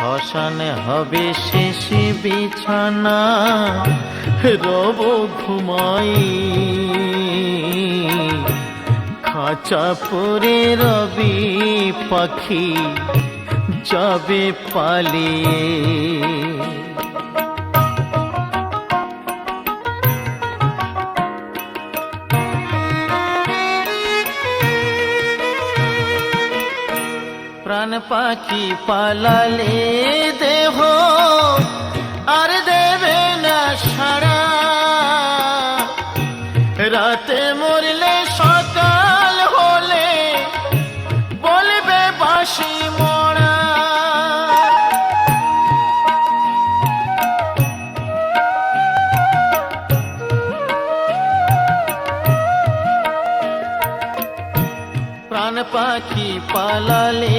শ্মশানে হবে শেষ বিছানা, রব ঘুমাই খাঁচা পরে রবি পাখি যাবে পালিয়ে। প্রাণ পাখি পালালে দেহ আর দেবে না সাড়া, রাতে মরলে সকাল হলে বলবে বাঁশি মরা। প্রাণ পাখি পালালে